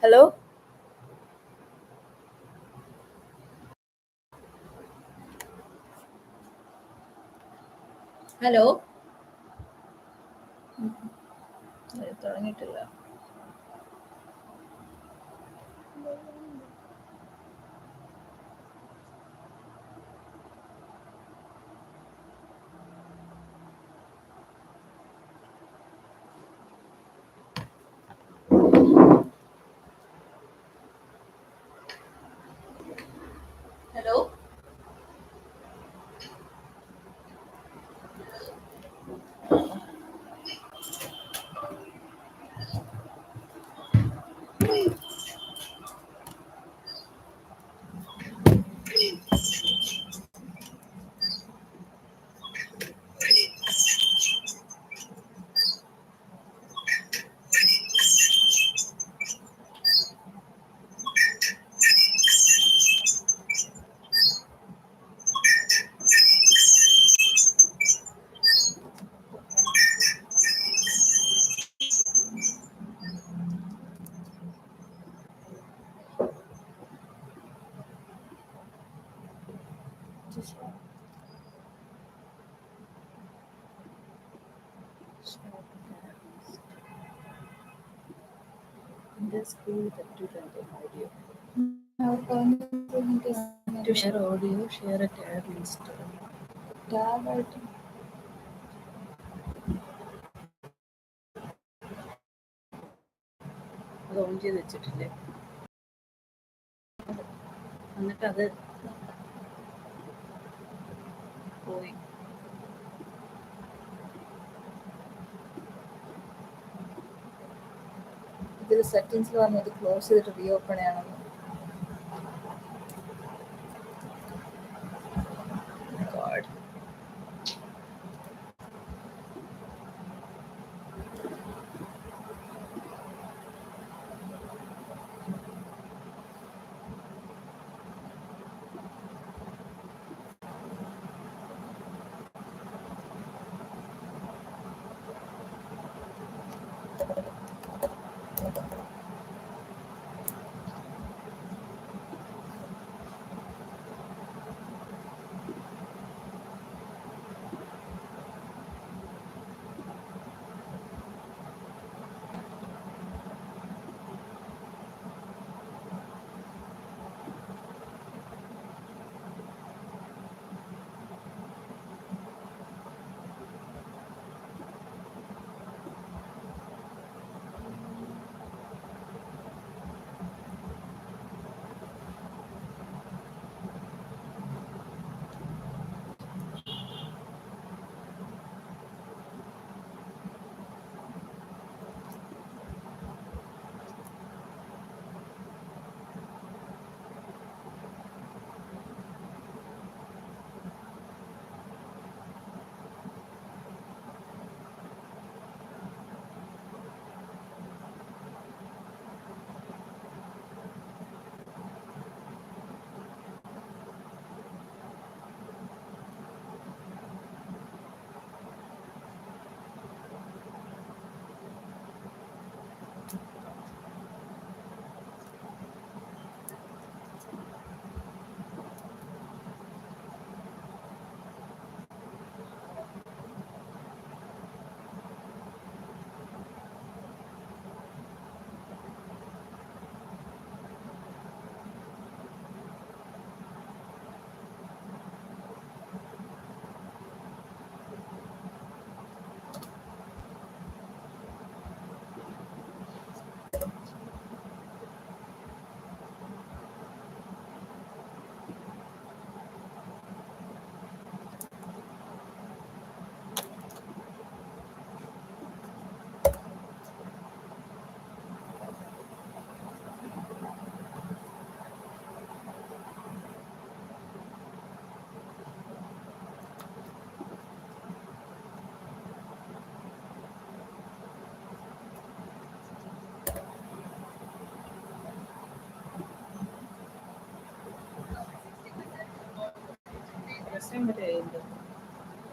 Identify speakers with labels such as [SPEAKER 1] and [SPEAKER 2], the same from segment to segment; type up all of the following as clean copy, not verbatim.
[SPEAKER 1] Hello? Hello തുടങ്ങിയിട്ടില്ല. Hello This cool to audio. To share audio, share a tab list. Tab ആയിട്ട് അത് on ചെയ്ത് വെച്ചിട്ടില്ലേ? എന്നിട്ട് അത് പോയി. ഇതിൽ സെറ്റിങ്സിൽ പറഞ്ഞത് ക്ലോസ് ചെയ്തിട്ട് റീ ഓപ്പൺ ചെയ്യണമെന്ന്. God.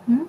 [SPEAKER 1] Hmm?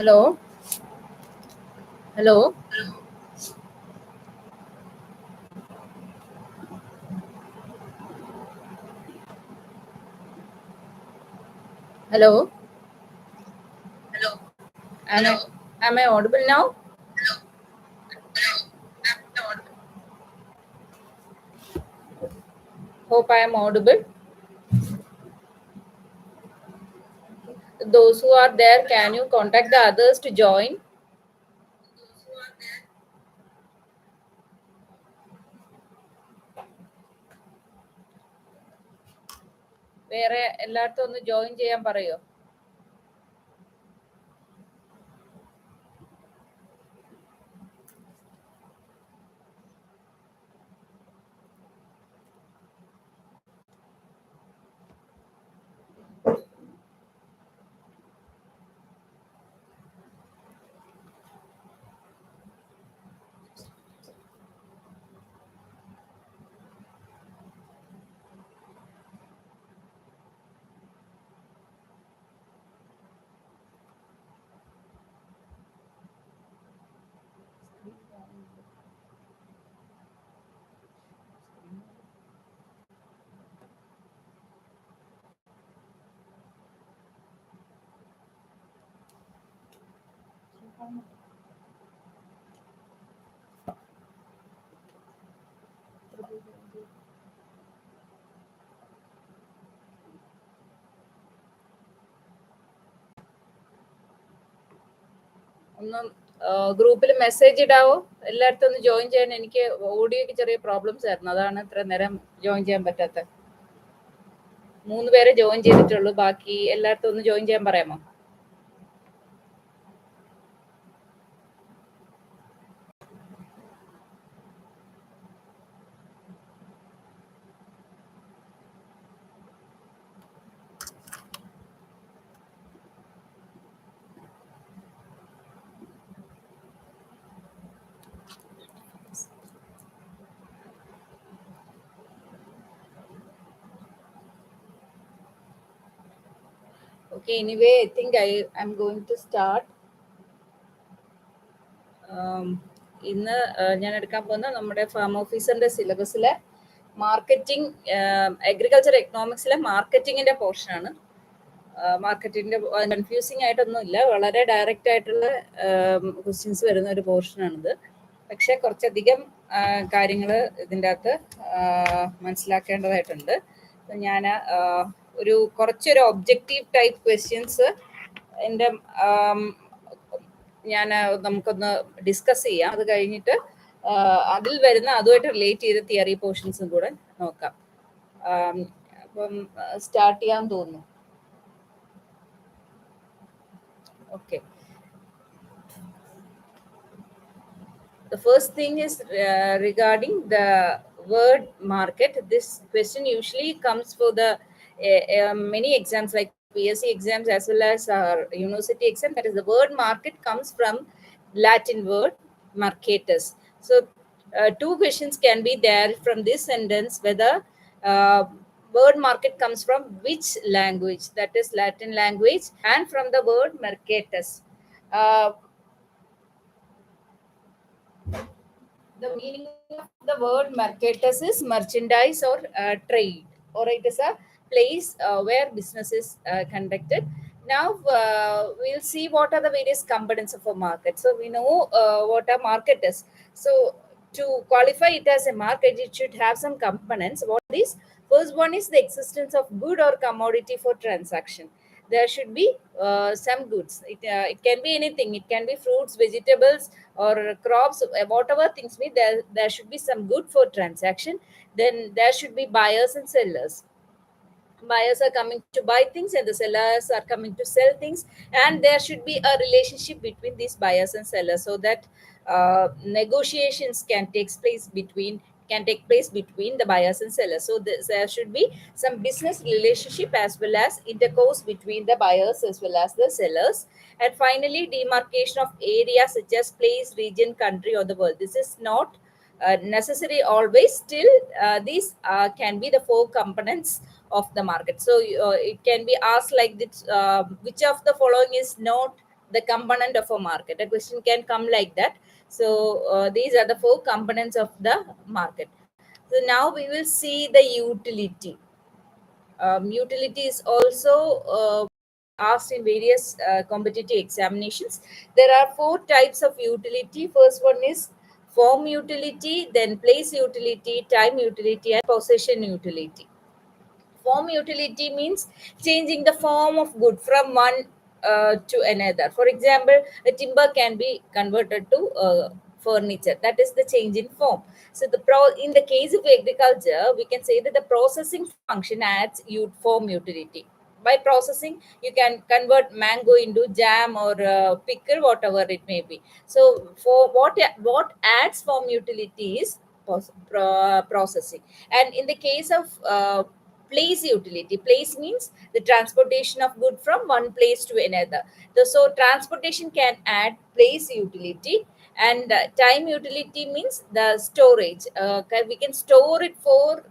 [SPEAKER 1] Hello, hello, hello. Am I am I audible now? Hope I am audible. Those who are there, can you contact the others to join? വേറെ എല്ലായിടത്തും ഒന്ന് ജോയിൻ ചെയ്യാൻ പറയോ? ഒന്ന് ഗ്രൂപ്പിൽ മെസ്സേജ് ഇടാവോ? എല്ലായിടത്തും ഒന്ന് ജോയിൻ ചെയ്യാൻ. എനിക്ക് ഓഡിയോക്ക് ചെറിയ പ്രോബ്ലംസ് ആയിരുന്നു, അതാണ് ഇത്ര നേരം ജോയിൻ ചെയ്യാൻ പറ്റാത്ത. 3 പേരെ ജോയിൻ ചെയ്തിട്ടുള്ളൂ, ബാക്കി എല്ലായിടത്തും ഒന്ന് ജോയിൻ ചെയ്യാൻ പറയാമോ? Okay, anyway, I think I'm going to start. ഇന്ന് ഞാൻ എടുക്കാൻ പോകുന്ന നമ്മുടെ ഫാം ഓഫീസറിന്റെ സിലബസിലെ മാർക്കറ്റിംഗ്, അഗ്രികൾച്ചർ എക്കണോമിക്സിലെ മാർക്കറ്റിങ്ങിന്റെ പോർഷനാണ്. മാർക്കറ്റിങ്ങിന്റെ കൺഫ്യൂസിങ് ആയിട്ടൊന്നുമില്ല, വളരെ ഡയറക്റ്റ് ആയിട്ടുള്ള ക്വസ്റ്റ്യൻസ് വരുന്ന ഒരു പോർഷനാണിത്. പക്ഷെ കുറച്ചധികം കാര്യങ്ങൾ ഇതിൻ്റെ അകത്ത് മനസ്സിലാക്കേണ്ടതായിട്ടുണ്ട്. ഞാൻ കുറച്ചൊരു ഒബ്ജക്റ്റീവ് ടൈപ്പ് ക്വസ്റ്റ്യൻസ് എൻ്റെ നമുക്കൊന്ന് ഡിസ്കസ് ചെയ്യാം. അത് കഴിഞ്ഞിട്ട് അതിൽ വരുന്ന അതുമായിട്ട് റിലേറ്റ് ചെയ്ത തിയറി പോർഷൻസും കൂടെ നോക്കാം. അപ്പം സ്റ്റാർട്ട് ചെയ്യാൻ തോന്നുന്നു. Okay, the first thing is regarding the word market. This question usually comes for the many exams like PSC exams as well as university exam. That is, the word market comes from Latin word marketus. So 2 questions can be there from this sentence, whether word market comes from which language, that is Latin language, and from the word marketus. The meaning of the word marketus is merchandise or trade, or it is a place where business is conducted. Now we'll see what are the various components of a market. So we know what a market is. So to qualify it as a market, it should have some components. What is? First one is the existence of good or commodity for transaction. There should be some goods. It can be anything. It can be fruits, vegetables, or crops, whatever things be there. There should be some good for transaction. Then there should be buyers and sellers. Buyers are coming to buy things and the sellers are coming to sell things, and there should be a relationship between these buyers and sellers, so that negotiations can take place between the buyers and sellers. So there should be some business relationship as well as intercourse between the buyers as well as the sellers. And finally, demarcation of areas such as place, region, country, or the world. This is not necessary always. Still, these can be the 4 components of the market. So it can be asked like this: which of the following is not the component of a market. A question can come like that. So these are the four components of the market. So now we will see the utility. Utility is also asked in various competitive examinations. There are four types of utility. First one is form utility, then place utility, time utility, and possession utility. Form utility means changing the form of good from one to another. For example, a timber can be converted to furniture. That is the change in form. So in the case of agriculture, we can say that the processing function adds form utility. By processing, you can convert mango into jam or pickle, whatever it may be. So for what adds form utility is processing. And in the case of place utility, place means the transportation of good from one place to another. So transportation can add place utility. And time utility means the storage. We can store it for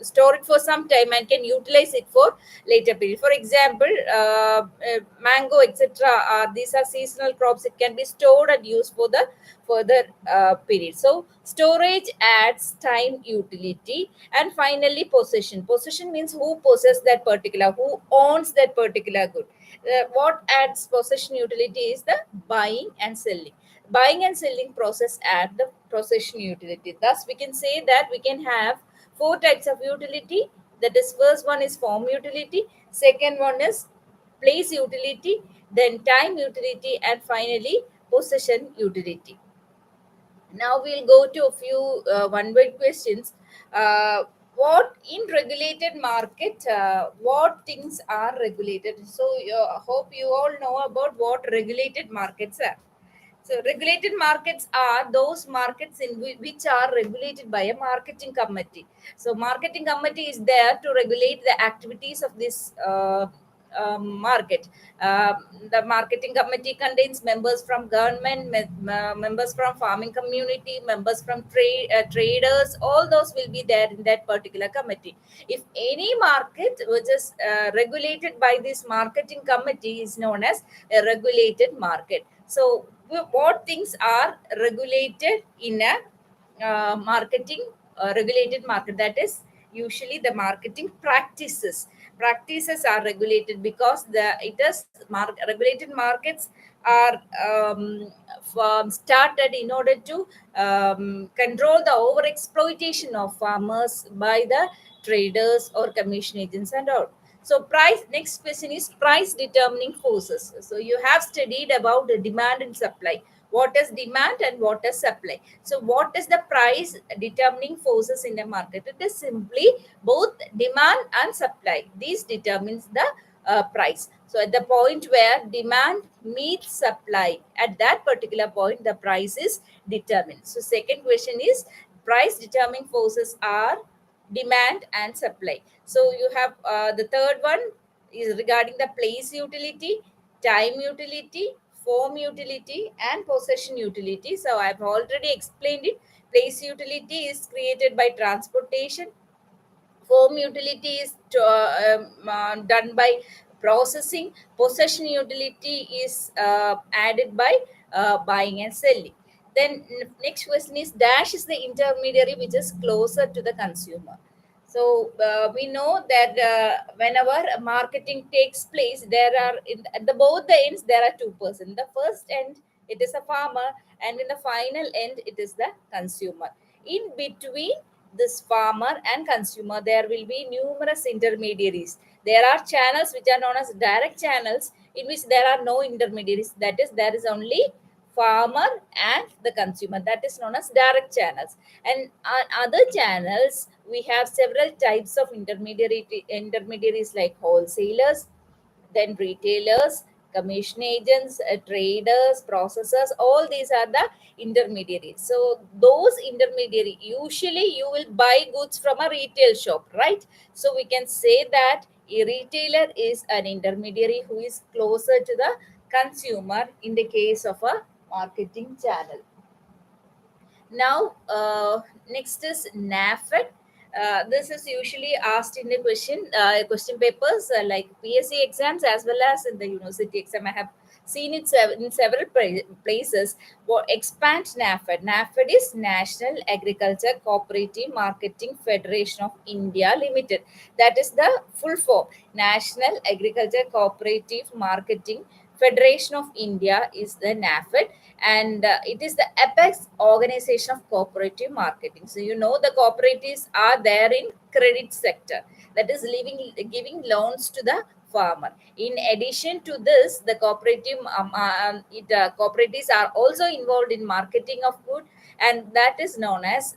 [SPEAKER 1] store it for some time and can utilize it for later period. For example, mango, etc. These are seasonal crops. It can be stored and used for the further period. So storage adds time utility. And finally, possession. Possession means who possesses that particular, who owns that particular good. What adds possession utility is the buying and selling. Buying and selling process add the possession utility. Thus, we can say that we can have four types of utility. That is, first one is form utility, second one is place utility, then time utility, and finally possession utility. Now we'll go to a few one-word questions. What in regulated market, what things are regulated? So hope you all know about what regulated markets are. So regulated markets are those markets in which are regulated by a marketing committee. So marketing committee is there to regulate the activities of this market. Uh, the marketing committee contains members from government, members from farming community, members from traders. All those will be there in that particular committee. If any market which is regulated by this marketing committee is known as a regulated market. So what things are regulated in a marketing regulated market? That is usually the marketing practices are regulated because regulated markets are started in order to control the over exploitation of farmers by the traders or commission agents and all. So price, next question is price determining forces. So you have studied about the demand and supply. What is demand and what is supply? So what is the price determining forces in the market? It is simply both demand and supply. This determines the price. So at the point where demand meets supply, at that particular point, the price is determined. So second question is price determining forces are demand and supply. So you have the third one is regarding the place utility, time utility, form utility, and possession utility. So I've already explained it. Place utility is created by transportation. Form utility is done by processing. Possession utility is added by buying and selling. Then next question is dash is the intermediary which is closer to the consumer. So we know that whenever marketing takes place, there are at the both the ends there are two persons. The first end it is a farmer, and in the final end it is the consumer. In between this farmer and consumer, there will be numerous intermediaries. There are channels which are known as direct channels in which there are no intermediaries. That is, there is only farmer and the consumer. That is known as direct channels. And on other channels, we have several types of intermediaries like wholesalers, then retailers, commission agents, traders, processors. All these are the intermediaries. So those intermediary, usually you will buy goods from a retail shop, right? So we can say that a retailer is an intermediary who is closer to the consumer in the case of a marketing channel. Now, next is NAFED. This is usually asked in the question papers like PSC exams as well as in the university exam. I have seen it in several places. What expand NAFED? NAFED is National Agriculture Cooperative Marketing Federation of India Limited. That is the full form. National Agriculture Cooperative Marketing Federation of India is the NAFED, and it is the apex organization of cooperative marketing. So the cooperatives are there in credit sector, that is giving loans to the farmer. In addition to this, the cooperatives are also involved in marketing of food, and that is known as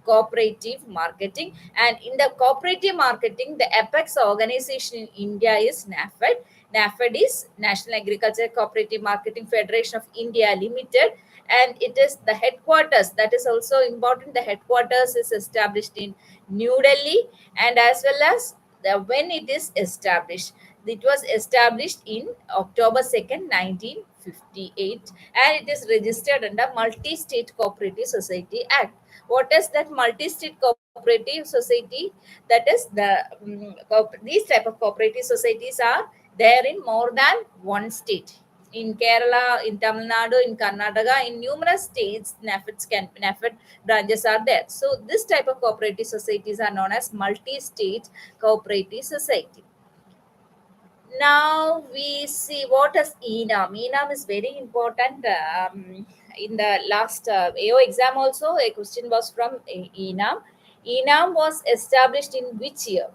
[SPEAKER 1] cooperative marketing. And in the cooperative marketing, the apex organization in India is NAFED. NAFED is National Agriculture Cooperative Marketing Federation of India Limited, and it is the headquarters. That is also important. The headquarters is established in New Delhi, and as well as when it is established. It was established in October 2nd, 1958, and it is registered under Multi-State Cooperative Society Act. What is that Multi-State Cooperative Society? That is these type of cooperative societies are there in more than one state. In Kerala, in Tamil Nadu, in Karnataka, in numerous states, NAFED branches are there. So this type of cooperative societies are known as multi-state cooperative society. Now we see what is ENAM. ENAM is very important. In the last AO exam also, a question was from ENAM. ENAM was established in which year?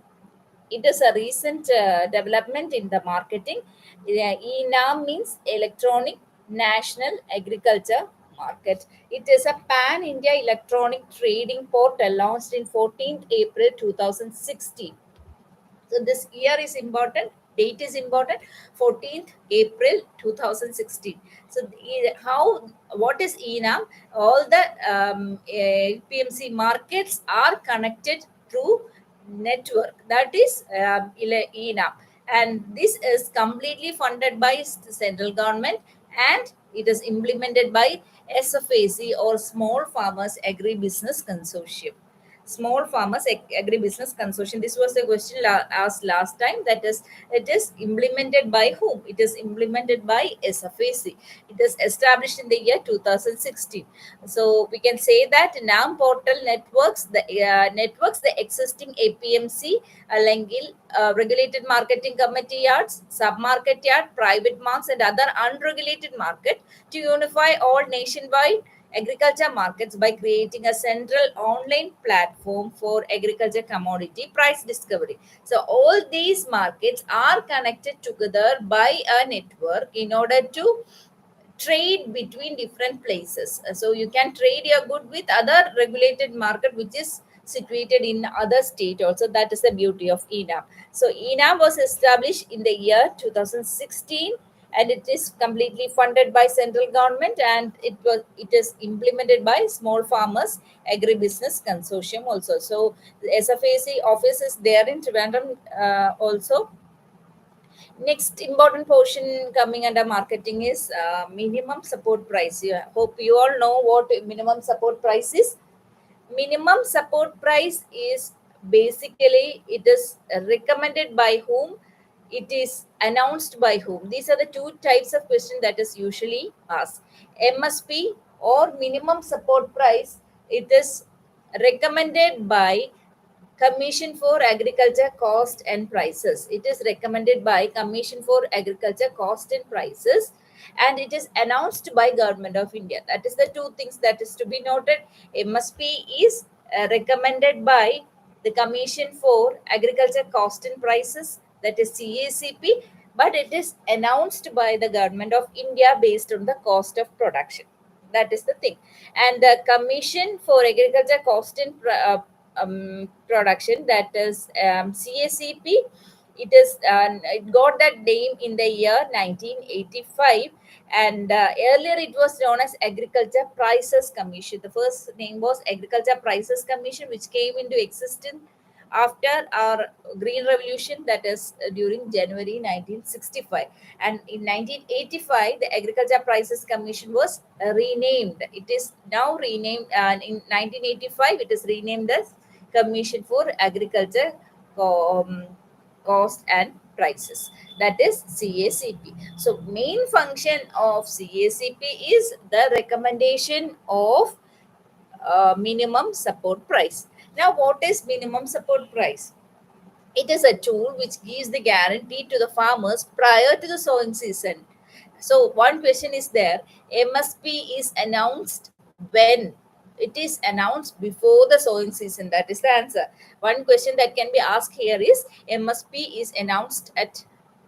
[SPEAKER 1] It is a recent development in the marketing. ENAM means Electronic National Agriculture Market. It is a pan-India electronic trading portal launched in 14th April 2016. So this year is important, date is important, 14th April 2016. So how, what is ENAM? All the PMC markets are connected through network, that is ENAM, and this is completely funded by central government, and it is implemented by SFAC or Small Farmers Agribusiness Consortium. Small Farmers Agribusiness Consortium. This was the question asked last time. That is, it is implemented by whom? It is implemented by SFAC. It is established in the year 2016. So we can say that NAM portal networks the existing APMC, Alengil, regulated marketing committee yards, sub-market yard, private marks, and other unregulated market to unify all nationwide agriculture markets by creating a central online platform for agriculture commodity price discovery. So all these markets are connected together by a network in order to trade between different places. So you can trade your good with other regulated market which is situated in other state also. That is the beauty of ENAM. So ENAM was established in the year 2016, and it is completely funded by central government, and it is implemented by Small Farmers Agribusiness Consortium also. So the SFAC office is there in Trivandrum also. Next important portion coming under marketing is minimum support price. Hope you all know what minimum support price is. Minimum support price is basically, it is recommended by whom, it is announced by whom. These are the two types of question that is usually asked. MSP or minimum support price, it is recommended by Commission for Agriculture Cost and Prices. It is recommended by Commission for Agriculture Cost and Prices, and it is announced by Government of India. That is the two things that is to be noted. MSP is recommended by the Commission for Agriculture Cost and Prices, that is CACP, but it is announced by the Government of India based on the cost of production. That is the thing. And the Commission for Agriculture Cost and production, that is CACP, it got that name in the year 1985, and earlier it was known as Agriculture Prices Commission. The first name was Agriculture Prices Commission, which came into existence after our green revolution, that is during January 1965. And in 1985 the Agriculture Prices Commission was renamed. It is now renamed, and in 1985 it is renamed as Commission for Agriculture um, Cost and Prices, that is CACP. So main function of CACP is the recommendation of minimum support price. Now, what is minimum support price? It is a tool which gives the guarantee to the farmers prior to the sowing season. So one question is there: MSP is announced when? It is announced before the sowing season. That is the answer. One question that can be asked here is: MSP is announced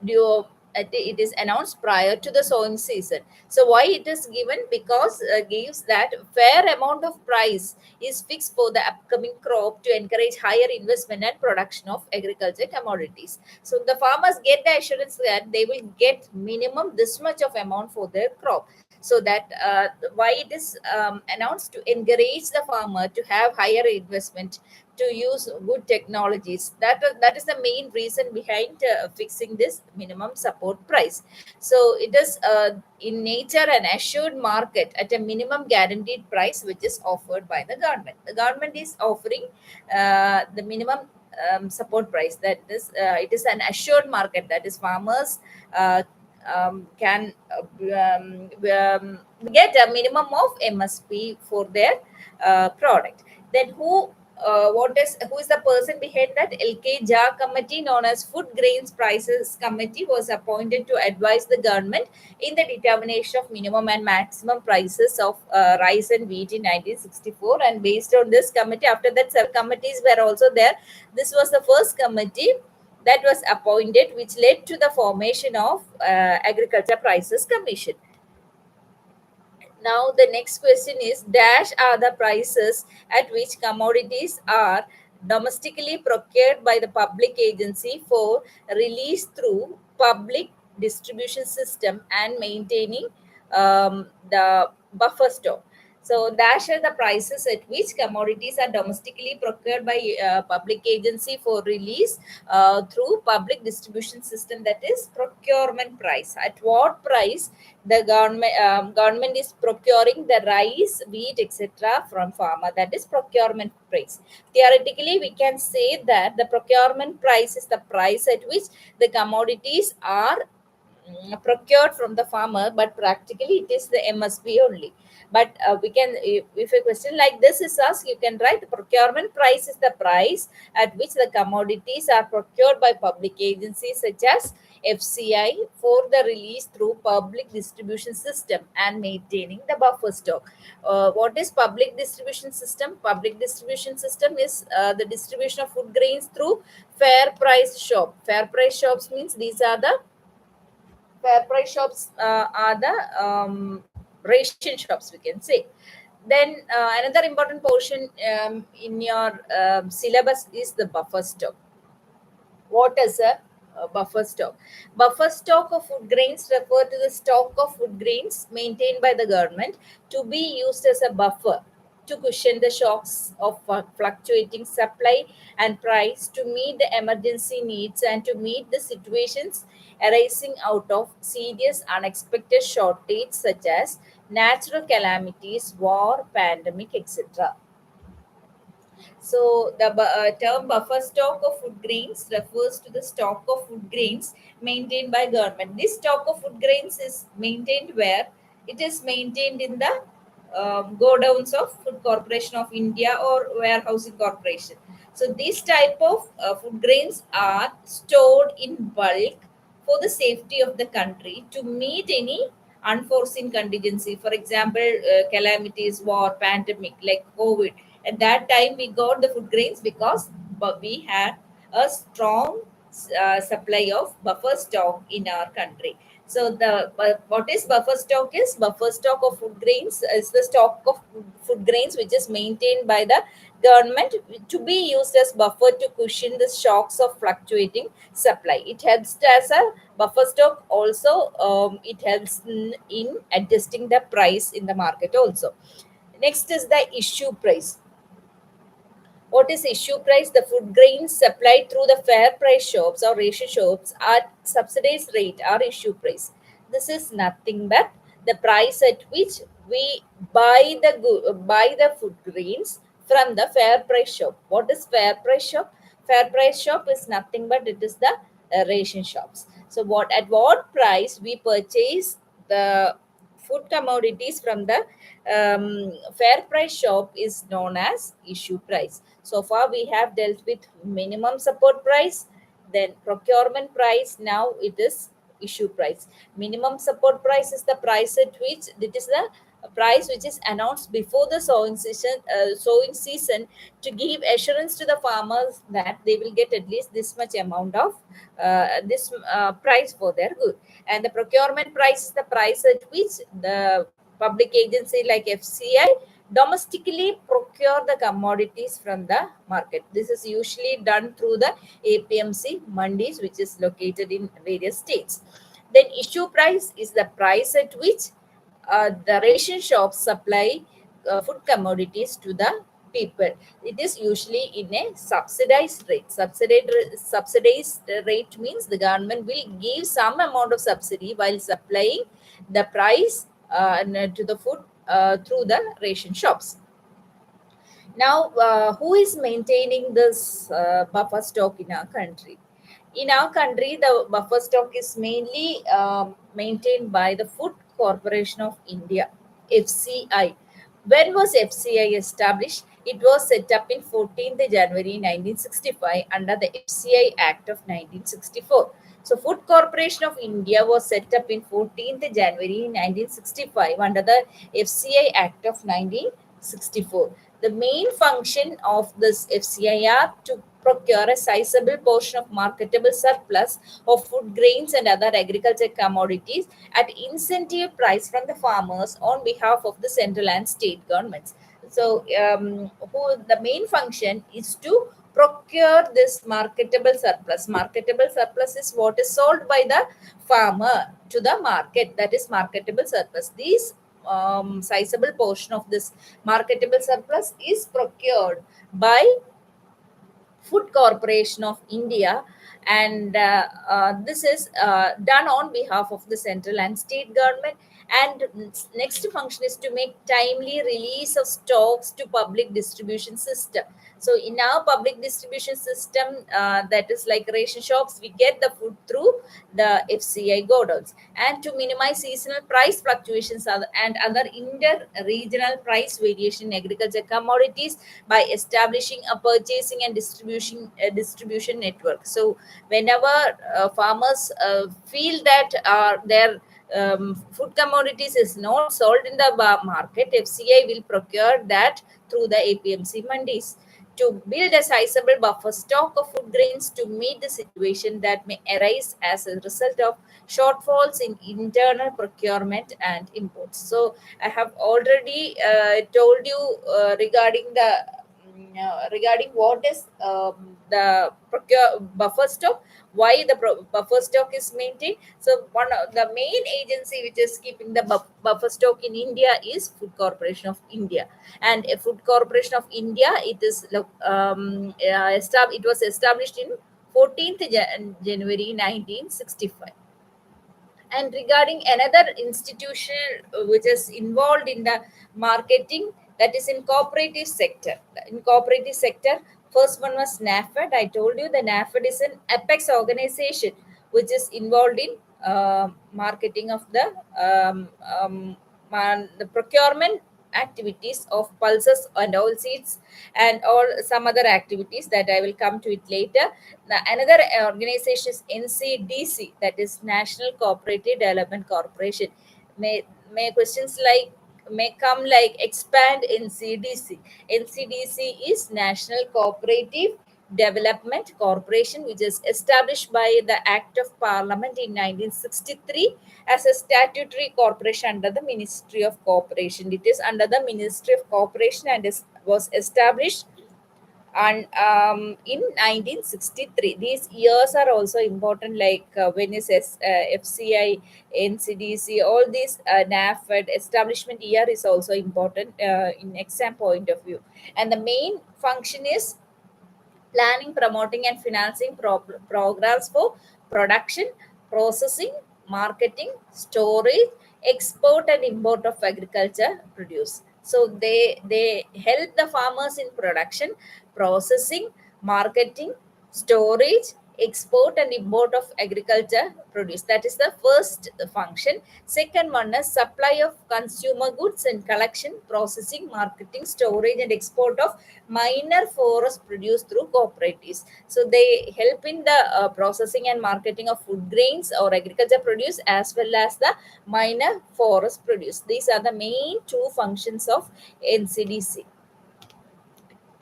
[SPEAKER 1] due, it is announced prior to the sowing season. So why it is given? Because gives that fair amount of price is fixed for the upcoming crop to encourage higher investment and production of agriculture commodities. So the farmers get the assurance that they will get minimum this much of amount for their crop. So that why it is announced to encourage the farmer to have higher investment, to use good technologies. That is the main reason behind fixing this minimum support price. So it is in nature an assured market at a minimum guaranteed price which is offered by the government. The government is offering the minimum support price, that is it is an assured market, that is farmers can get a minimum of MSP for their product. Then who is the person behind that? LK Jha committee, known as Food Grains Prices Committee, was appointed to advise the government in the determination of minimum and maximum prices of rice and wheat in 1964. And based on this committee, after that several committees were also there. This was the first committee that was appointed, which led to the formation of Agriculture Prices Commission. Now the next question is: dash are the prices at which commodities are domestically procured by the public agency for release through public distribution system and maintaining the buffer stock. So dash are the prices at which commodities are domestically procured by public agency for release through public distribution system, that is procurement price. At what price the government is procuring the rice, wheat, etc. from farmer, that is procurement price. Theoretically, we can say that the procurement price is the price at which the commodities are procured from the farmer, but practically it is the MSP only. But we can, if a question like this is asked, you can write: the procurement price is the price at which the commodities are procured by public agencies such as FCI for the release through public distribution system and maintaining the buffer stock. What is public distribution system? Public distribution system is the distribution of food grains through fair price shop. Fair price shops means these are the fair price shops are the ration shops, we can say. Then another important portion in your syllabus is the buffer stock. What is a buffer stock? Buffer stock of food grains refer to the stock of food grains maintained by the government to be used as a buffer to cushion the shocks of fluctuating supply and price, to meet the emergency needs and to meet the situations arising out of serious unexpected shortage such as natural calamities, war, pandemic, etc. So the term buffer stock of food grains refers to the stock of food grains maintained by government. This stock of food grains is maintained where? It is maintained in the godowns of Food Corporation of India or warehousing corporation. So these type of food grains are stored in bulk for the safety of the country to meet any unforeseen contingency. For example, calamities, war, pandemic like COVID. At that time, we got the food grains because we had a strong supply of buffer stock in our country. So the what is buffer stock is? Buffer stock of food grains is the stock of food grains which is maintained by the government to be used as buffer to cushion the shocks of fluctuating supply. It helps as a buffer stock. Also, it helps in adjusting the price in the market also. Next is the issue price. What is issue price? The food grains supplied through the fair price shops or ration shops at subsidized rate are issue price. This is nothing but the price at which we buy the food grains from the fair price shop. What is fair price shop? Fair price shop is nothing but it is the ration shops. So what at what price we purchase the food commodities from the fair price shop is known as issue price. So far we have dealt with minimum support price, then procurement price, now it is issue price. Minimum support price is the price at which it is the price which is announced before the sowing season to give assurance to the farmers that they will get at least this much amount of this price for their good. And the procurement price is the price at which the public agency like FCI domestically procure the commodities from the market. This is usually done through the APMC mandis, which is located in various states. Then issue price is the price at which the ration shops supply food commodities to the people. It is usually in a subsidized rate. Subsidized rate means the government will give some amount of subsidy while supplying the price to the food through the ration shops. Now, who is maintaining this buffer stock in our country? In our country, the buffer stock is mainly maintained by the Food Corporation of India, FCI. When was FCI established? It was set up in 14th January 1965 under the FCI Act of 1964. So, Food Corporation of India was set up in 14th January 1965 under the FCI Act of 1964. The main function of this FCIR to procure a sizable portion of marketable surplus of food grains and other agriculture commodities at incentive price from the farmers on behalf of the central and state governments. So, the main function is to procure this marketable surplus. Marketable surplus is what is sold by the farmer to the market. That is marketable surplus. These sizable portion of this marketable surplus is procured by Food Corporation of India, and this is done on behalf of the central and state government. And next function is to make timely release of stocks to public distribution system. So in our public distribution system, that is like ration shops, we get the food through the FCI godowns, and to minimize seasonal price fluctuations and other inter-regional price variation in agriculture commodities by establishing a purchasing and distribution network. So whenever farmers feel that their food commodities is not sold in the market, FCI will procure that through the APMC mandis to build a sizable buffer stock of food grains to meet the situation that may arise as a result of shortfalls in internal procurement and imports. So I have already told you regarding what is the buffer stock, why the buffer stock is maintained. So one of the main agency which is keeping the buffer stock in India is Food Corporation of India. And a Food Corporation of India, it was established in 14th January 1965. And regarding another institution which is involved in the marketing, that is in cooperative sector. In cooperative sector, first one was NAFED. I told you the NAFED is an apex organization which is involved in marketing of the procurement activities of pulses and oilseeds and all some other activities that I will come to it later. Another organization is NCDC, that is National Cooperative Development Corporation. May questions like may come like expand NCDC. NCDC is National Cooperative Development Corporation, which is established by the Act of Parliament in 1963 as a statutory corporation under the Ministry of Cooperation. It is under the Ministry of Cooperation and was established and in 1963. These years are also important, like when it says FCI, NCDC, all these NAFED establishment year is also important in exam point of view. And the main function is planning, promoting, and financing programs for production, processing, marketing, storage, export, and import of agriculture produce. So they help the farmers in production, processing, marketing, storage, export and import of agriculture produce. That is the first function. Second one is supply of consumer goods and collection, processing, marketing, storage and export of minor forest produce through cooperatives. So they help in the processing and marketing of food grains or agriculture produce as well as the minor forest produce. These are the main two functions of NCDC.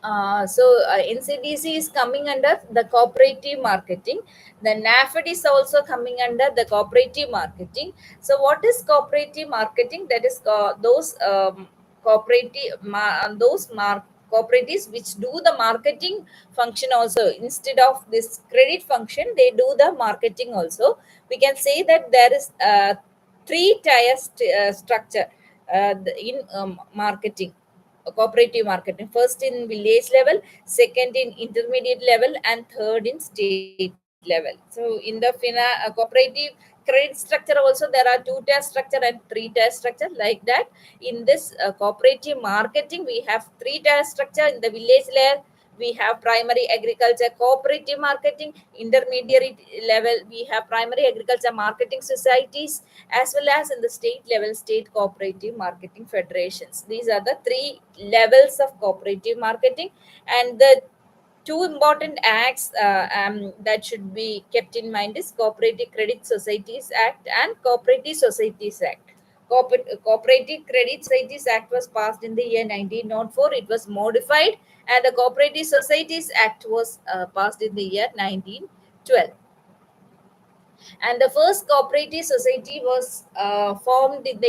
[SPEAKER 1] NCDC is coming under the cooperative marketing. The NAFED is also coming under the cooperative marketing. So, what is cooperative marketing? That is those cooperatives which do the marketing function also. Instead of this credit function, they do the marketing also. We can say that there is three tier structure in marketing, cooperative marketing. First in village level, second in intermediate level and third in state level. So in the cooperative credit structure also there are two tier structure and three tier structure, like that. In this cooperative marketing we have three tier structure. In the village layer we have primary agriculture cooperative marketing. Intermediate level we have primary agriculture marketing societies, as well as in the state level state cooperative marketing federations. These are the three levels of cooperative marketing. And the two important acts that should be kept in mind is Cooperative Credit Societies Act and Cooperative Societies Act. Cooperative Credit Societies Act was passed in the year 1904. It was modified, and the Cooperative Societies Act was passed in the year 1912. And the first cooperative society was formed in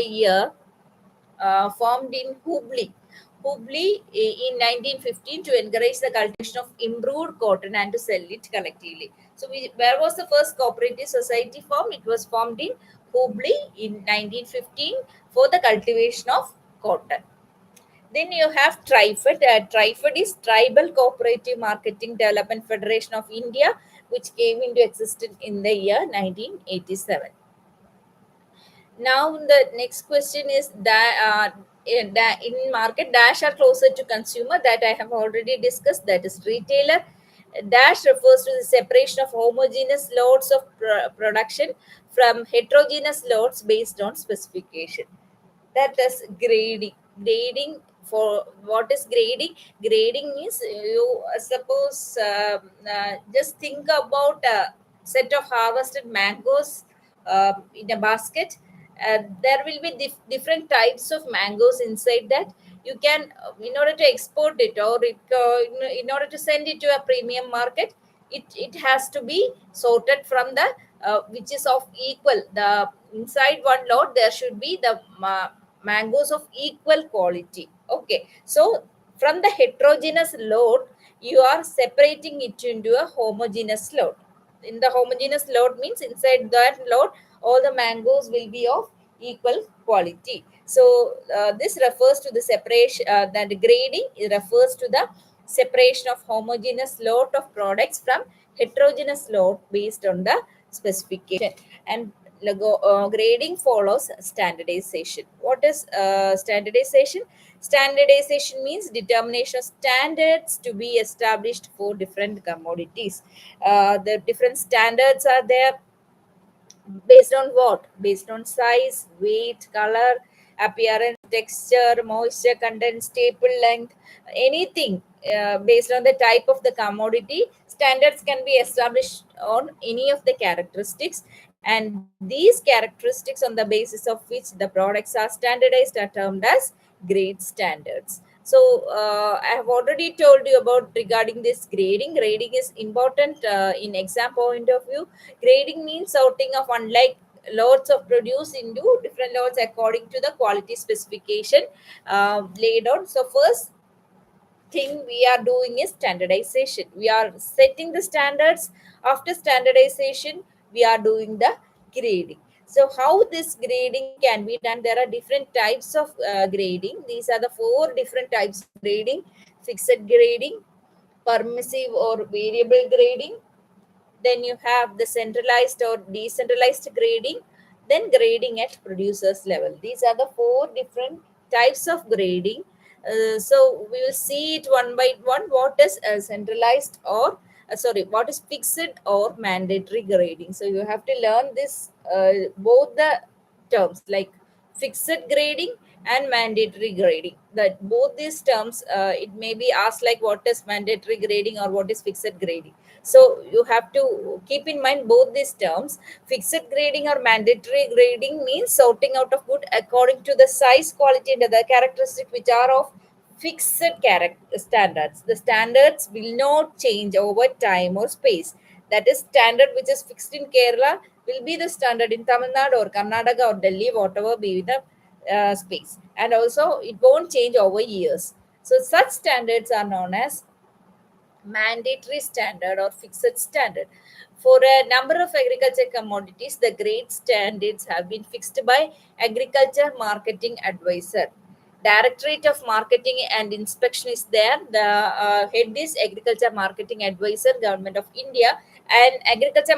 [SPEAKER 1] Hubli in 1915 to encourage the cultivation of improved cotton and to sell it collectively. So, where was the first cooperative society formed? It was formed in Hubli in 1915 for the cultivation of cotton. Then you have TRIFED. TRIFED is Tribal Cooperative Marketing Development Federation of India, which came into existence in the year 1987. Now the next question is that in market, dash are closer to consumer, that I have already discussed, that is retailer. Dash refers to the separation of homogeneous loads of production from heterogeneous loads based on specification. That is grading. For what is grading? Grading means you suppose just think about a set of harvested mangoes in a basket. There will be different types of mangoes inside that. You can in order to export it, or in order to send it to a premium market, it has to be sorted from the which is of equal. The inside one lot there should be the mangoes of equal quality. Okay, so from the heterogeneous load you are separating it into a homogeneous load. In the homogeneous load means inside that load all the mangoes will be of equal quality. So this refers to the separation, that grading, it refers to the separation of homogeneous load of products from heterogeneous load based on the specification. And grading follows standardization. What is standardization? Standardization means determination of standards to be established for different commodities. The different standards are there. Based on what? Based on size, weight, color, appearance, texture, moisture content, staple length, anything. Based on the type of the commodity, standards can be established on any of the characteristics, and these characteristics on the basis of which the products are standardized are termed as grade standards. So I have already told you about regarding this grading. Grading is important in exam point of view. Grading means sorting of unlike lots of produce into different lots according to the quality specification laid on. So first thing we are doing is standardization. We are setting the standards. After standardization, we are doing the grading. So how this grading can be done? There are different types of grading. These are the four different types of grading: fixed grading, permissive or variable grading, then you have the centralized or decentralized grading, then grading at producers level. These are the four different types of grading. So we will see it one by one. What is centralized or sorry, what is fixed or mandatory grading? So you have to learn this both the terms like fixed grading and mandatory grading. That both these terms, it may be asked like what is mandatory grading or what is fixed grading. So you have to keep in mind both these terms. Fixed grading or mandatory grading means sorting out of good according to the size, quality, and other characteristics which are of fixed standards. The standards will not change over time or space. That is standard which is fixed in Kerala will be the standard in Tamil Nadu or Karnataka or Delhi, whatever be the space. And also it won't change over years. So such standards are known as mandatory standard or fixed standard. For a number of agriculture commodities, the grade standards have been fixed by Agriculture Marketing Advisor. Directorate of Marketing and Inspection is there. The head is Agriculture Marketing Advisor, Government of India, and Agriculture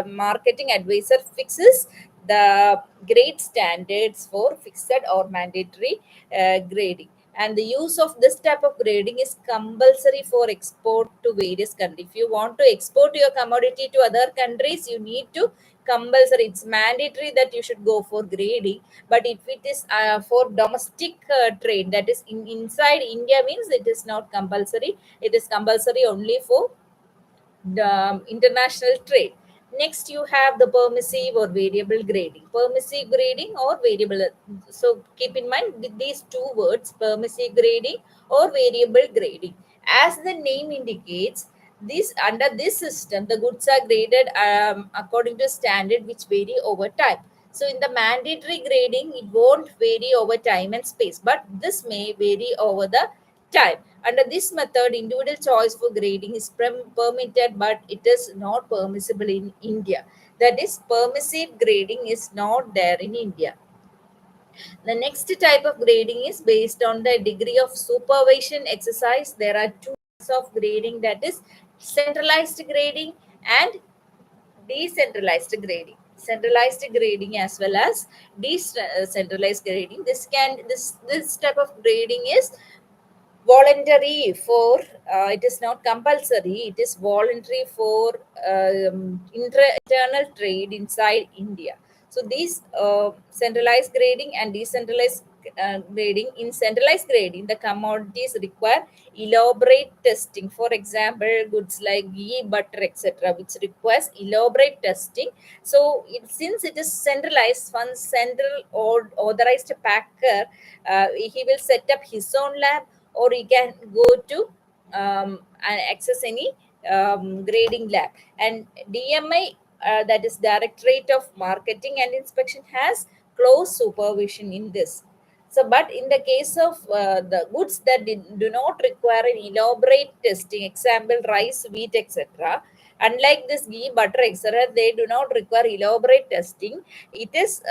[SPEAKER 1] Marketing Advisor fixes the grade standards for fixed or mandatory grading. And the use of this type of grading is compulsory for export to various countries. If you want to export your commodity to other countries, you need to compulsory, it's mandatory that you should go for grading. But if it is for domestic trade, that is inside India, means it is not compulsory. It is compulsory only for the international trade. Next, you have the permissive or variable grading. Permissive grading or variable. So keep in mind with these two words, permissive grading or variable grading. As the name indicates, this under this system, the goods are graded according to standard which vary over time. So in the mandatory grading, it won't vary over time and space, but this may vary over the time. Under this method, individual choice for grading is permitted, but it is not permissible in India. That is, permissive grading is not there in India. The next type of grading is based on the degree of supervision exercise. There are two types of grading, that is centralized grading and decentralized grading. Centralized grading as well as decentralized grading. This type of grading is voluntary for it is not compulsory, it is voluntary for internal trade inside India. So these centralized grading and decentralized grading. In centralized grading, the commodities require elaborate testing. For example, goods like ghee, butter, etc., which requires elaborate testing. So since it is centralized, one central or authorized packer, he will set up his own lab, or you can go to and access any grading lab. And DMI, that is Directorate of Marketing and Inspection, has close supervision in this. So, but in the case of the goods that do not require an elaborate testing, example rice, wheat, etc., unlike this ghee, butter, etc., they do not require elaborate testing. It is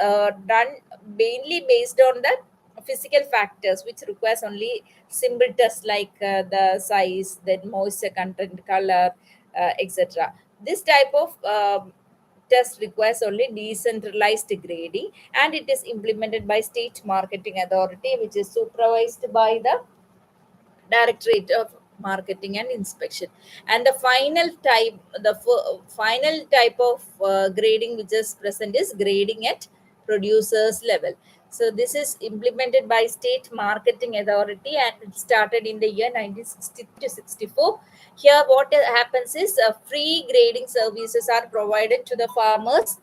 [SPEAKER 1] done mainly based on the physical factors, which requires only simple tests like the size, then moisture content, color, etc. This type of test requires only decentralized grading, and it is implemented by state marketing authority, which is supervised by the Directorate of Marketing and Inspection. And the final type of grading which is present is grading at producers level. So this is implemented by State Marketing Authority, and it started in the year 1960 to 64. Here, what happens is free grading services are provided to the farmers.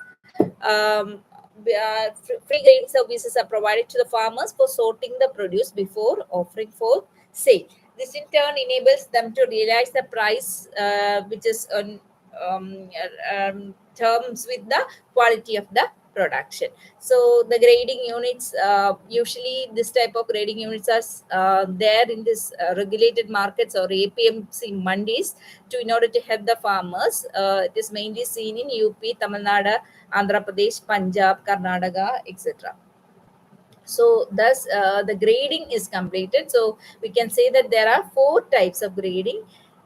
[SPEAKER 1] Free grading services are provided to the farmers for sorting the produce before offering for sale. This in turn enables them to realize the price which is on terms with the quality of the production. So the grading units, usually this type of grading units are there in this regulated markets or APMC mandis to in order to help the farmers. It is mainly seen in UP, Tamil Nadu, Andhra Pradesh, Punjab, Karnataka, etc. So thus the grading is completed. So we can say that there are four types of grading.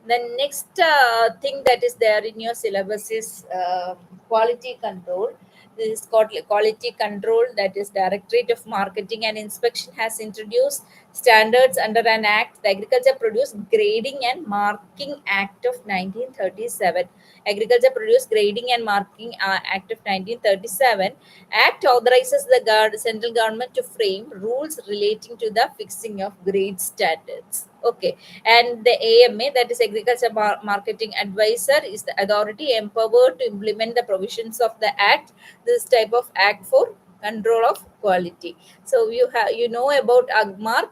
[SPEAKER 1] The next thing that is there in your syllabus is quality control. This is called quality control, that is Directorate of Marketing and Inspection has introduced standards under an act, the Agriculture Produce Grading and Marking Act of 1937. Agriculture Produce Grading and Marking Act of 1937. Act authorizes the central government to frame rules relating to the fixing of grade standards. Okay, and the AMA, that is Agriculture Marketing Advisor, is the authority empowered to implement the provisions of the Act. This type of Act for control of quality. So you know about Agmark.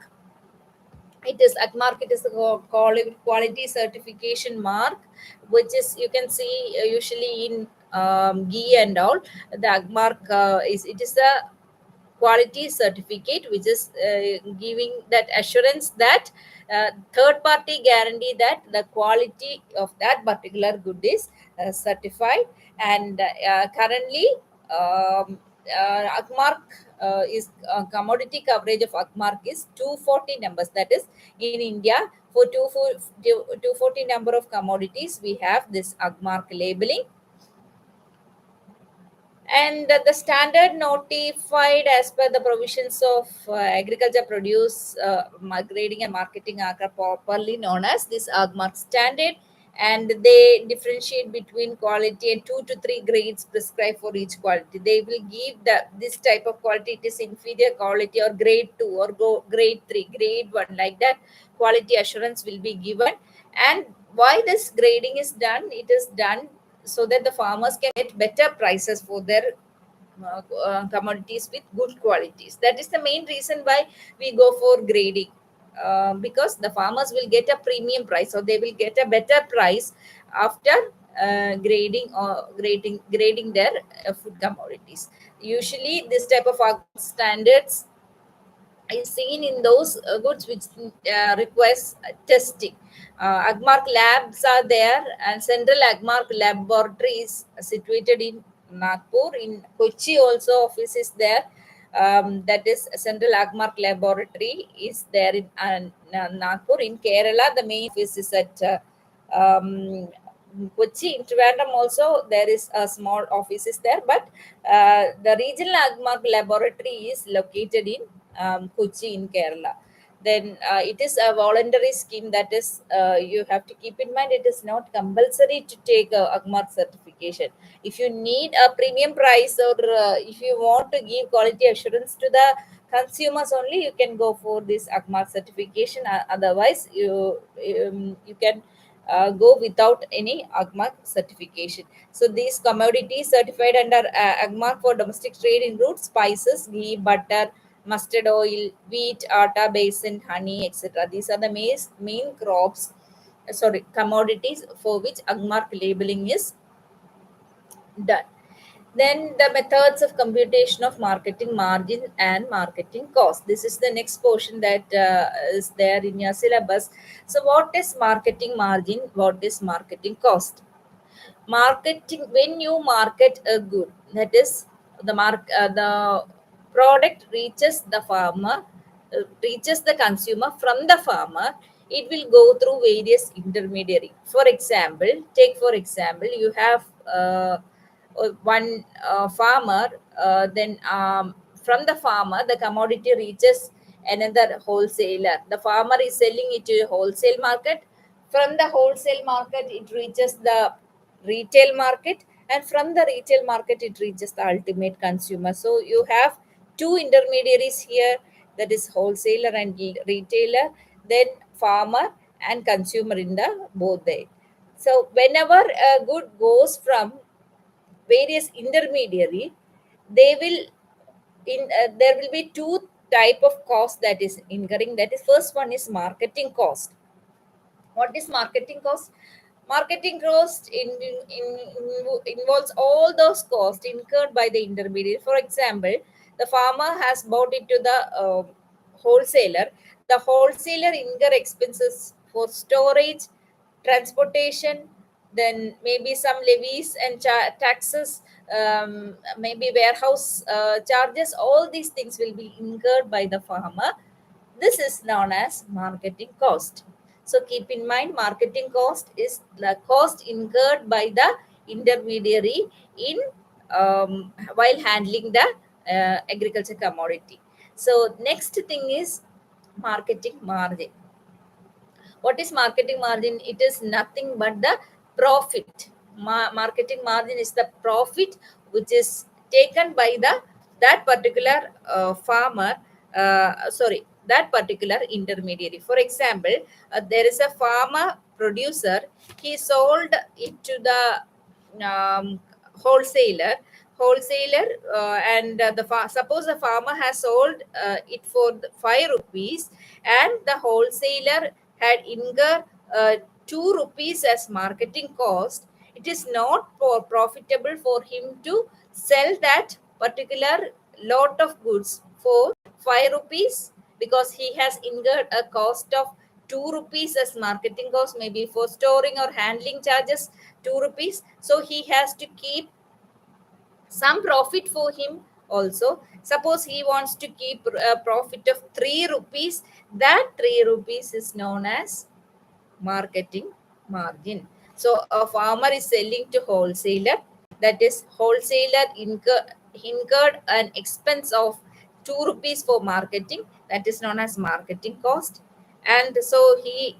[SPEAKER 1] It is Agmark. It is a quality certification mark, which is you can see usually in ghee and all. The Agmark is it is a quality certificate which is giving that assurance that third party guarantee that the quality of that particular good is certified. And currently Agmark is commodity coverage of Agmark is 240 numbers, that is in India. For 240 number of commodities we have this Agmark labeling. And the standard notified as per the provisions of agriculture produce grading and marketing are properly known as this Agmark standard, and they differentiate between quality and 2 to 3 grades prescribed for each quality. They will give this type of quality, it is inferior quality or grade 2 or grade 3, grade 1, like that quality assurance will be given. And why this grading is done? It is done so that the farmers can get better prices for their commodities with good qualities. That is the main reason why we go for grading, because the farmers will get a premium price, or they will get a better price after grading their food commodities. Usually this type of standards is seen in those goods which requires testing. Agmark labs are there, and Central Agmark Laboratory is situated in Nagpur. In Kochi also office is there. That is Central Agmark Laboratory is there in Nagpur. In Kerala, the main office is at Kochi. In Trivandrum also there is a small office is there, but the regional Agmark laboratory is located in Kochi in Kerala. Then it is a voluntary scheme, that is you have to keep in mind it is not compulsory to take a Agmark certification. If you need a premium price, or if you want to give quality assurance to the consumers only, you can go for this Agmark certification. Otherwise you can go without any Agmark certification. So these commodities certified under Agmark for domestic trade include spices, ghee, butter, mustard oil, wheat, atta, basin, honey, etc. These are the main crops, commodities for which Agmark labeling is done. Then the methods of computation of marketing margin and marketing cost. This is the next portion that is there in your syllabus. So, what is marketing margin? What is marketing cost? Marketing, when you market a good, that is the product reaches the farmer, reaches the consumer from the farmer. It will go through various intermediary. For example, you have one farmer, then from the farmer the commodity reaches another wholesaler. The farmer is selling it to a wholesale market. From the wholesale market it reaches the retail market, and from the retail market it reaches the ultimate consumer. So you have two intermediaries here, that is wholesaler and retailer, then farmer and consumer in the both there. So whenever a good goes from various intermediary, they will there will be two type of cost that is incurring. That is, first one is marketing cost. What is marketing cost? Marketing cost involves all those costs incurred by the intermediary. For example, the farmer has bought it to the wholesaler. The wholesaler incur expenses for storage, transportation, then maybe some levies and taxes, maybe warehouse charges. All these things will be incurred by the farmer. This is known as marketing cost. So keep in mind, marketing cost is the cost incurred by the intermediary in while handling the agriculture commodity. So next thing is marketing margin. What is marketing margin? It is nothing but the profit. Marketing margin is the profit which is taken by the that particular farmer, sorry, that particular intermediary. For example, there is a farmer producer. He sold it to the wholesaler. And suppose the farmer has sold it for 5 rupees, and the wholesaler had incurred 2 rupees as marketing cost. It is not profitable for him to sell that particular lot of goods for 5 rupees, because he has incurred a cost of 2 rupees as marketing cost, maybe for storing or handling charges 2 rupees. So he has to keep some profit for him also. Suppose he wants to keep a profit of 3 rupees, that 3 rupees is known as marketing margin. So a farmer is selling to wholesaler, that is wholesaler incurred an expense of 2 rupees for marketing, that is known as marketing cost. And so he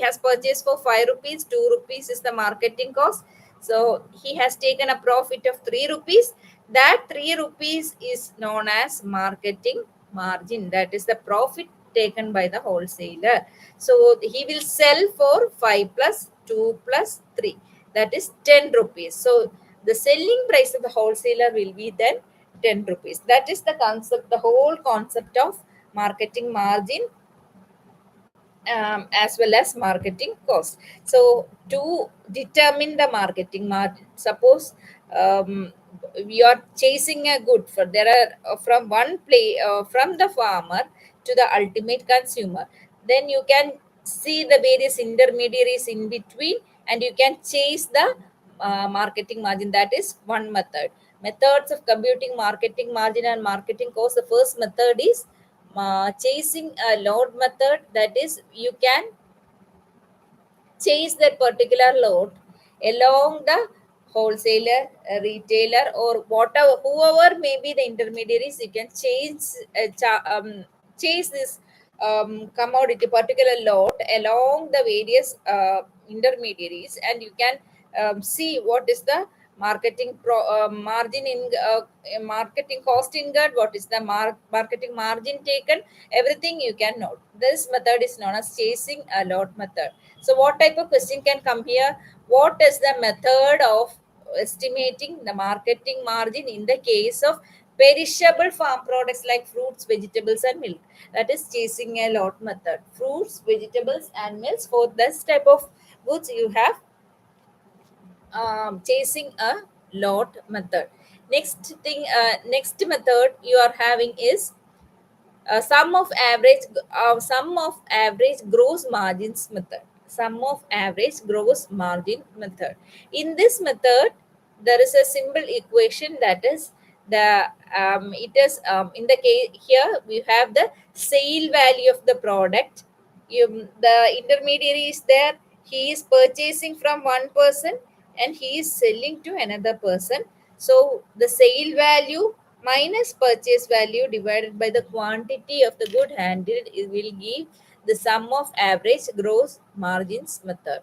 [SPEAKER 1] has purchased for 5 rupees, 2 rupees is the marketing cost. So he has taken a profit of 3 rupees. That 3 rupees is known as marketing margin, that is the profit taken by the wholesaler. So he will sell for 5 plus 2 plus 3, that is 10 rupees. So the selling price of the wholesaler will be then 10 rupees. That is the concept, the whole concept of marketing margin, as well as marketing cost. So to determine the marketing margin, suppose we are chasing a good for there are from one play from the farmer to the ultimate consumer, then you can see the various intermediaries in between, and you can chase the marketing margin. That is one method. Methods of computing marketing margin and marketing cost: the first method is chasing a load method. That is, you can chase that particular load along the wholesaler, retailer, or whatever, whoever may be the intermediaries. You can chase this commodity particular load along the various intermediaries, and you can see what is the margin in marketing cost incurred, what is the marketing margin taken, everything you can note. This method is known as chasing a load method. So what type of question can come here? What is the method of estimating the marketing margin in the case of perishable farm products like fruits, vegetables, and milk? That is chasing a lot method. Fruits, vegetables, and milks. For this type of goods, you have chasing a lot method. Next method you are having is sum of average gross margins method. Sum of average gross margin method. In this method, there is a simple equation, that is the it is in the case here we have the sale value of the product. The intermediary is there. He is purchasing from one person and he is selling to another person. So the sale value minus purchase value divided by the quantity of the good handled, it will give the sum of average gross margins method.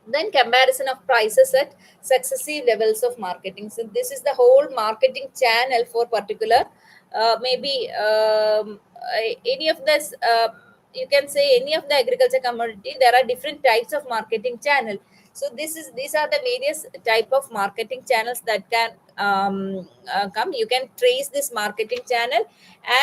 [SPEAKER 1] Then comparison of prices at successive levels of marketing. So this is the whole marketing channel for particular maybe any of this you can say any of the agriculture commodity. There are different types of marketing channel. So these are the various type of marketing channels that can come. You can trace this marketing channel,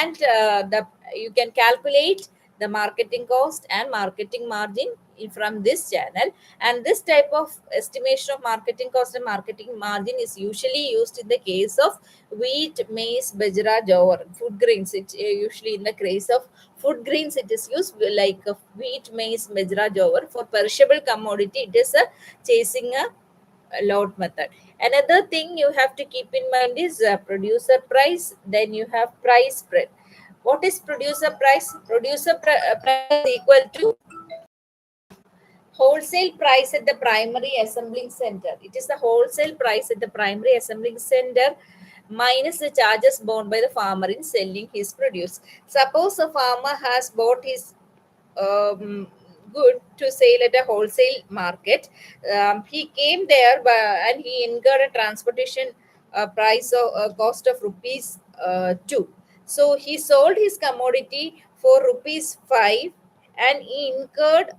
[SPEAKER 1] and the you can calculate the marketing cost and marketing margin from this channel. And this type of estimation of marketing cost and marketing margin is usually used in the case of wheat, maize, bajra, jowar, food grains. It usually in the case of food grains it is used, like wheat, maize, bajra, jowar. For perishable commodity, it is a chasing a load method. Another thing you have to keep in mind is producer price. Then you have price spread. What is producer price? Price is equal to wholesale price at the primary assembling center. It is the wholesale price at the primary assembling center minus the charges borne by the farmer in selling his produce. Suppose a farmer has bought his good to sell at a wholesale market. He came there and he incurred a transportation price of cost of rupees 2. So he sold his commodity for rupees 5, and he incurred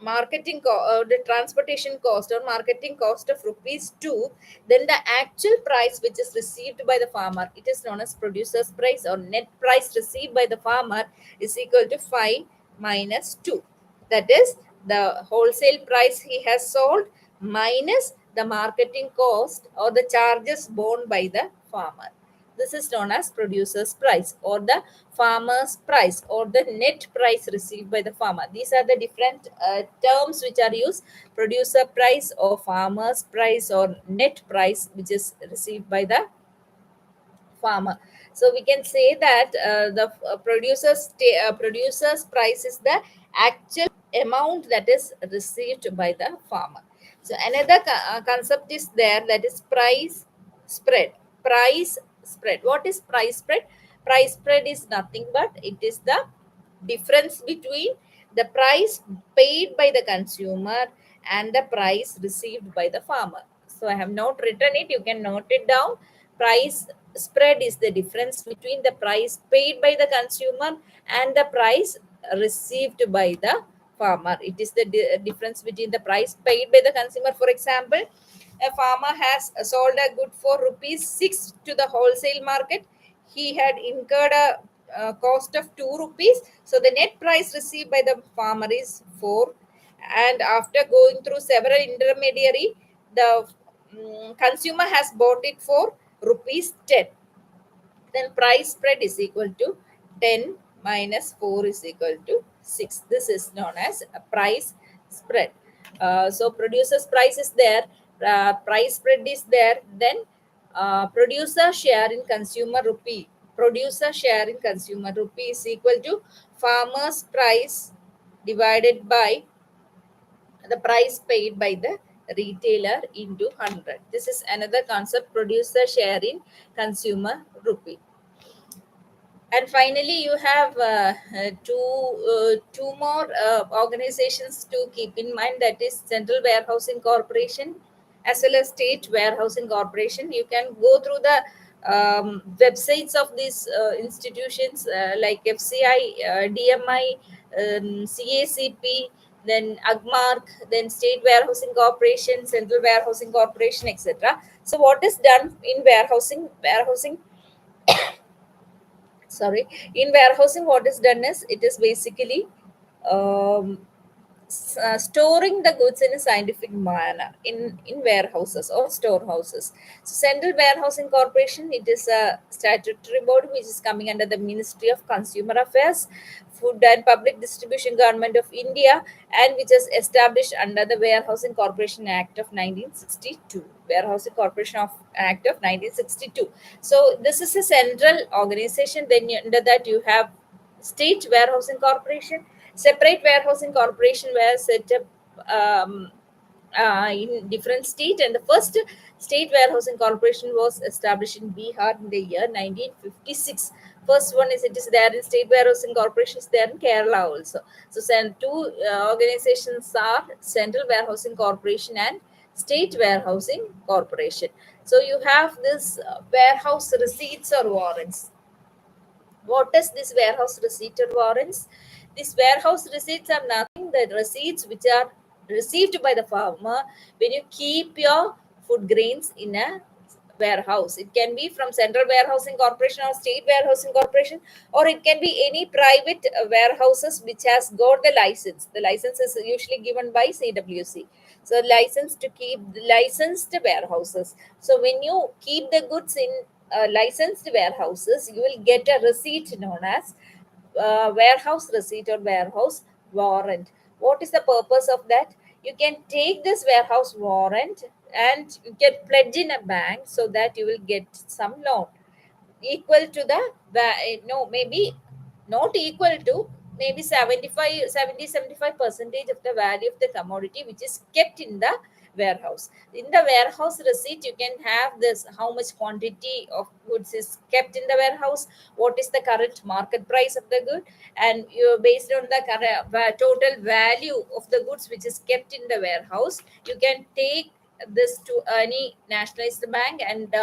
[SPEAKER 1] the transportation cost or marketing cost of rupees 2. Then the actual price which is received by the farmer, it is known as producer's price or net price received by the farmer, is equal to 5 minus 2. That is the wholesale price he has sold minus the marketing cost or the charges borne by the farmer. This is known as producer's price or the farmer's price or the net price received by the farmer. These are the different terms which are used: producer price or farmer's price or net price which is received by the farmer. So we can say that the producer's price is the actual amount that is received by the farmer. So another concept is there, that is price spread. Price spread. What is price spread? Price spread is nothing but it is the difference between the price paid by the consumer and the price received by the farmer. So I have not written it, you can note it down. Price spread is the difference between the price paid by the consumer and the price received by the farmer. It is the difference between the price paid by the consumer. For example, a farmer has sold a good for rupees 6 to the wholesale market. He had incurred a cost of 2 rupees. So the net price received by the farmer is 4. And after going through several intermediary, the consumer has bought it for rupees 10. Then price spread is equal to 10 minus 4 is equal to 6. This is known as a price spread. So producer's price is there, price spread is there, then producer share in consumer rupee. Producer share in consumer rupee is equal to farmer's price divided by the price paid by the retailer into 100. This is another concept, producer share in consumer rupee. And finally, you have two more organizations to keep in mind, that is Central Warehousing Corporation as well as State Warehousing Corporation. You can go through the websites of these institutions like FCI, DMI, CACP, then Agmark, then State Warehousing Corporation, Central Warehousing Corporation, etc. So what is done in warehousing, sorry, in warehousing, what is done is it is basically um, storing the goods in a scientific manner in warehouses or storehouses. So Central Warehousing Corporation, it is a statutory body which is coming under the Ministry of Consumer Affairs, Food and Public Distribution, Government of India, and which is established under the Warehousing Corporation Act of 1962. Warehousing Corporation of Act of 1962. So this is a central organization. Then under that you have State Warehousing Corporation. Separate warehousing corporation were set up in different state, and the first state warehousing corporation was established in Bihar in the year 1956. First one is, it is there in state warehousing corporation is there in Kerala also. So two organizations are Central Warehousing Corporation and State Warehousing Corporation. So you have this warehouse receipts or warrants. What is this warehouse receipt or warrants? These warehouse receipts are nothing the receipts which are received by the farmer when you keep your food grains in a warehouse. It can be from Central Warehousing Corporation or State Warehousing Corporation, or it can be any private warehouses which has got the license. The license is usually given by CWC. So license to keep licensed warehouses. So when you keep the goods in licensed warehouses, you will get a receipt known as warehouse receipt or warehouse warrant. What is the purpose of that? You can take this warehouse warrant and you can pledge in a bank so that you will get some loan equal to the no, maybe not equal to, maybe 75 percentage of the value of the commodity which is kept in the warehouse. In the warehouse receipt, you can have this how much quantity of goods is kept in the warehouse, what is the current market price of the good, and you based on the current total value of the goods which is kept in the warehouse, you can take this to any nationalized bank, and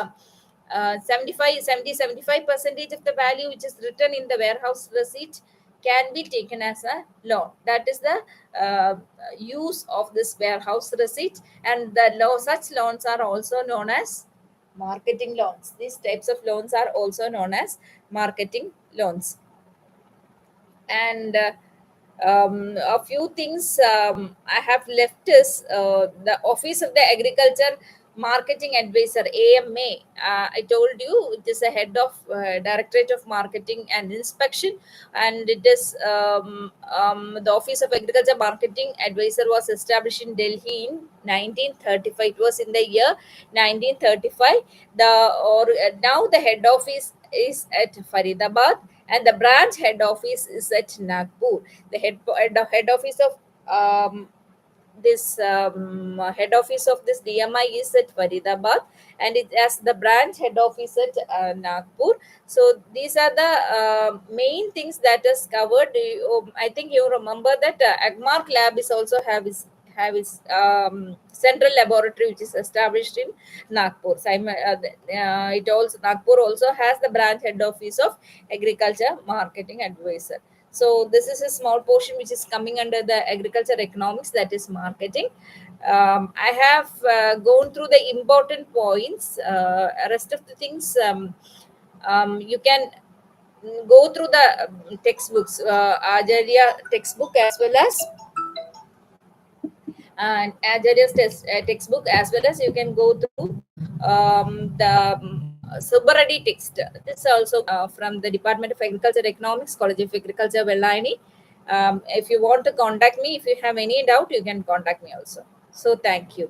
[SPEAKER 1] 75 percentage of the value which is written in the warehouse receipt can be taken as a loan. That is the uh, use of this warehouse receipt, and the such loans are also known as marketing loans. These types of loans are also known as marketing loans. And a few things I have left is the Office of the Agriculture Marketing Advisor (AMA). I told you it is a head of Directorate of Marketing and Inspection, and it is the Office of Agriculture Marketing Advisor was established in Delhi in 1935. It was in the year 1935. Now the head office is at Faridabad, and the branch head office is at Nagpur. The head office of this head office of this DMI is at Faridabad, and it has the branch head office at Nagpur. So these are the main things that is covered. I think you remember that Agmark lab is also have its central laboratory which is established in Nagpur. It also Nagpur also has the branch head office of Agriculture Marketing Advisor. So this is a small portion which is coming under the agriculture economics, that is marketing. I have gone through the important points. Rest of the things you can go through the textbooks, Ajarya textbook as well as and Ajarya's textbook, as well as you can go through the Subbaradi text. This is also from the Department of Agriculture Economics, College of Agriculture, Vellani. If you want to contact me, if you have any doubt, you can contact me also. So thank you.